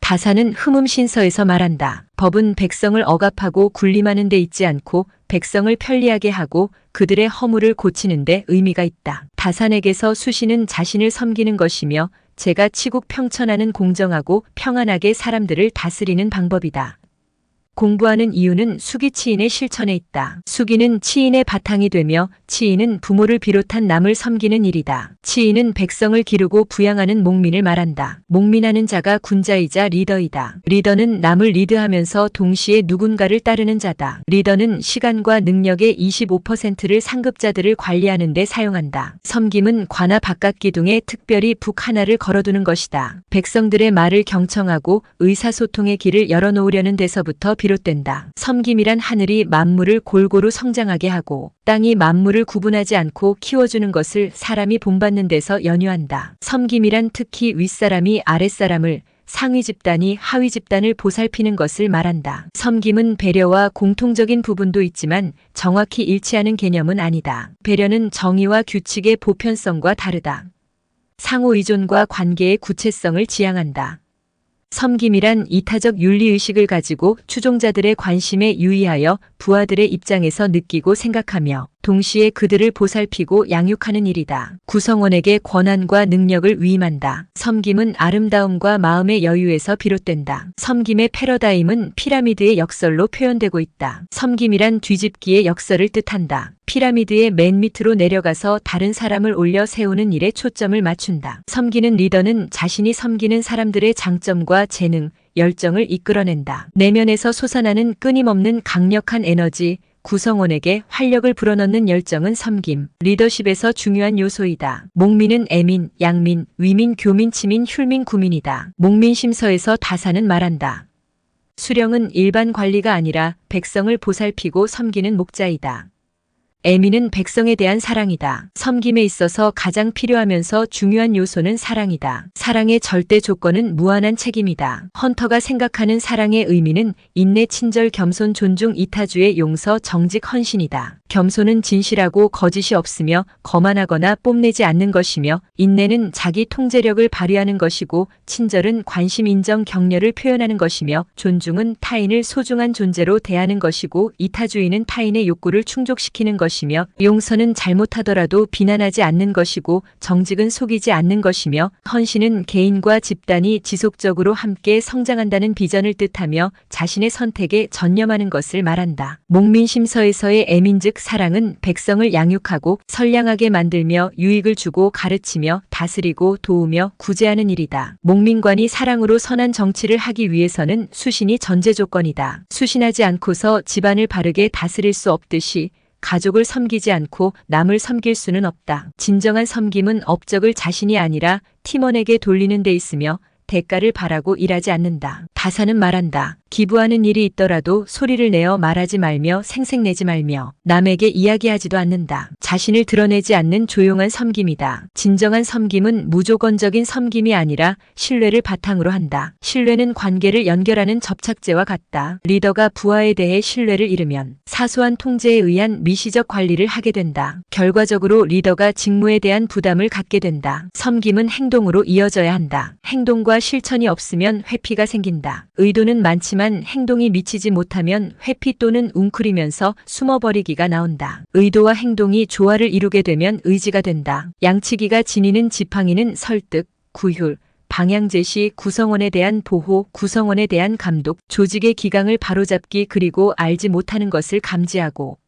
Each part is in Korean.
다사는 흠음신서에서 말한다. 법은 백성을 억압하고 군림하는 데 있지 않고 백성을 편리하게 하고 그들의 허물을 고치는 데 의미가 있다. 다산에게서 수시는 자신을 섬기는 것이며 제가 치국평천하는 공정하고 평안하게 사람들을 다스리는 방법이다. 공부하는 이유는 수기치인의 실천에 있다. 수기는 치인의 바탕이 되며 치인은 부모를 비롯한 남을 섬기는 일이다. 치인은 백성을 기르고 부양하는 목민을 말한다. 목민하는 자가 군자이자 리더이다. 리더는 남을 리드하면서 동시에 누군가를 따르는 자다. 리더는 시간과 능력의 25%를 상급자들을 관리하는 데 사용한다. 섬김은 관아 바깥기둥에 특별히 북 하나를 걸어두는 것이다. 백성들의 말을 경청하고 의사소통의 길을 열어놓으려는 데서부터 비롯된다. 섬김이란 하늘이 만물을 골고루 성장하게 하고 땅이 만물을 구분하지 않고 키워주는 것을 사람이 본받는 데서 연유한다. 섬김이란 특히 윗사람이 아랫사람을 상위 집단이 하위 집단을 보살피는 것을 말한다. 섬김은 배려와 공통적인 부분도 있지만 정확히 일치하는 개념은 아니다. 배려는 정의와 규칙의 보편성과 다르다. 상호 의존과 관계의 구체성을 지향한다. 섬김이란 이타적 윤리의식을 가지고 추종자들의 관심에 유의하여 부하들의 입장에서 느끼고 생각하며 동시에 그들을 보살피고 양육하는 일이다. 구성원에게 권한과 능력을 위임한다. 섬김은 아름다움과 마음의 여유에서 비롯된다. 섬김의 패러다임은 피라미드의 역설로 표현되고 있다. 섬김이란 뒤집기의 역설을 뜻한다. 피라미드의 맨 밑으로 내려가서 다른 사람을 올려 세우는 일에 초점을 맞춘다. 섬기는 리더는 자신이 섬기는 사람들의 장점과 재능, 열정을 이끌어낸다. 내면에서 솟아나는 끊임없는 강력한 에너지, 구성원에게 활력을 불어넣는 열정은 섬김, 리더십에서 중요한 요소이다. 목민은 애민, 양민, 위민, 교민, 치민, 휼민, 구민이다. 목민심서에서 다사는 말한다. 수령은 일반 관리가 아니라 백성을 보살피고 섬기는 목자이다. 애민은 백성에 대한 사랑이다. 섬김에 있어서 가장 필요하면서 중요한 요소는 사랑이다. 사랑의 절대 조건은 무한한 책임이다. 헌터가 생각하는 사랑의 의미는 인내, 친절, 겸손, 존중, 이타주의 용서, 정직, 헌신이다. 겸손은 진실하고 거짓이 없으며 거만하거나 뽐내지 않는 것이며 인내는 자기 통제력을 발휘하는 것이고 친절은 관심, 인정, 격려를 표현하는 것이며 존중은 타인을 소중한 존재로 대하는 것이고 이타주의는 타인의 욕구를 충족시키는 것이며 용서는 잘못하더라도 비난하지 않는 것이고 정직은 속이지 않는 것이며 헌신은 개인과 집단이 지속적으로 함께 성장한다는 비전을 뜻하며 자신의 선택에 전념하는 것을 말한다. 목민심서에서의 애민 즉 사랑은 백성을 양육하고 선량하게 만들며 유익을 주고 가르치며 다스리고 도우며 구제하는 일이다. 목민관이 사랑으로 선한 정치를 하기 위해서는 수신이 전제 조건이다. 수신하지 않고서 집안을 바르게 다스릴 수 없듯이 가족을 섬기지 않고 남을 섬길 수는 없다. 진정한 섬김은 업적을 자신이 아니라 팀원에게 돌리는 데 있으며 대가를 바라고 일하지 않는다. 다사는 말한다. 기부하는 일이 있더라도 소리를 내어 말하지 말며 생색내지 말며 남에게 이야기하지도 않는다. 자신을 드러내지 않는 조용한 섬김이다. 진정한 섬김은 무조건적인 섬김이 아니라 신뢰를 바탕으로 한다. 신뢰는 관계를 연결하는 접착제와 같다. 리더가 부하에 대해 신뢰를 잃으면 사소한 통제에 의한 미시적 관리를 하게 된다. 결과적으로 리더가 직무에 대한 부담을 갖게 된다. 섬김은 행동으로 이어져야 한다. 행동과 실천이 없으면 회피가 생긴다. 의도는 많지만 행동이 미치지 못하면 회피 또는 웅크리면서 숨어버리기가 나온다. 의도와 행동이 조화를 이루게 되면 의지가 된다. 양치기가 지니는 지팡이는 설득, 구휼, 방향 제시, 구성원에 대한 보호, 구성원에 대한 감독, 조직의 기강을 바로잡기 그리고 알지 못하는 것을 감지하고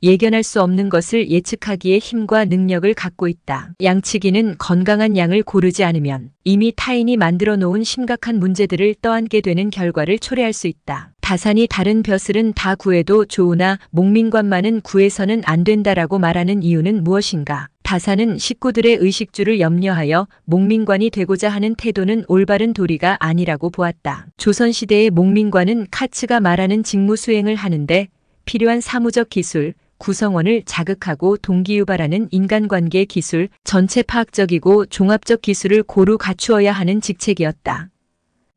예견할 수 없는 것을 예측하기에 힘과 능력을 갖고 있다. 양치기는 건강한 양을 고르지 않으면 이미 타인이 만들어 놓은 심각한 문제들을 떠안게 되는 결과를 초래할 수 있다. 다산이 다른 벼슬은 다 구해도 좋으나 목민관만은 구해서는 안 된다라고 말하는 이유는 무엇인가? 다산은 식구들의 의식주를 염려하여 목민관이 되고자 하는 태도는 올바른 도리가 아니라고 보았다. 조선시대의 목민관은 카츠가 말하는 직무 수행을 하는데 필요한 사무적 기술, 구성원을 자극하고 동기유발하는 인간관계 기술, 전체 파악적이고 종합적 기술을 고루 갖추어야 하는 직책이었다.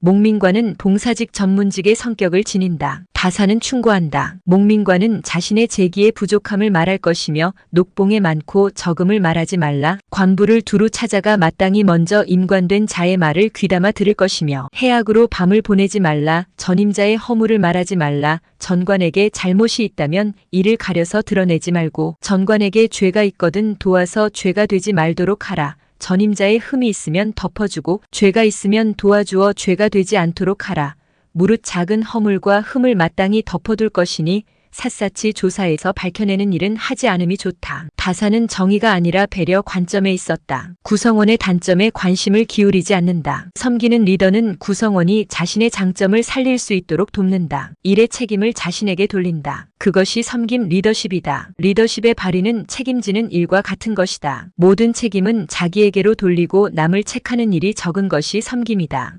목민관은 봉사직 전문직의 성격을 지닌다. 다사는 충고한다. 목민관은 자신의 재기의 부족함을 말할 것이며 녹봉에 많고 적음을 말하지 말라. 관부를 두루 찾아가 마땅히 먼저 임관된 자의 말을 귀담아 들을 것이며 해악으로 밤을 보내지 말라. 전임자의 허물을 말하지 말라. 전관에게 잘못이 있다면 이를 가려서 드러내지 말고 전관에게 죄가 있거든 도와서 죄가 되지 말도록 하라. 전임자의 흠이 있으면 덮어주고 죄가 있으면 도와주어 죄가 되지 않도록 하라. 무릇 작은 허물과 흠을 마땅히 덮어둘 것이니 샅샅이 조사해서 밝혀내는 일은 하지 않음이 좋다. 다사는 정의가 아니라 배려 관점에 있었다. 구성원의 단점에 관심을 기울이지 않는다. 섬기는 리더는 구성원이 자신의 장점을 살릴 수 있도록 돕는다. 일의 책임을 자신에게 돌린다. 그것이 섬김 리더십이다. 리더십의 발휘는 책임지는 일과 같은 것이다. 모든 책임은 자기에게로 돌리고 남을 책하는 일이 적은 것이 섬김이다.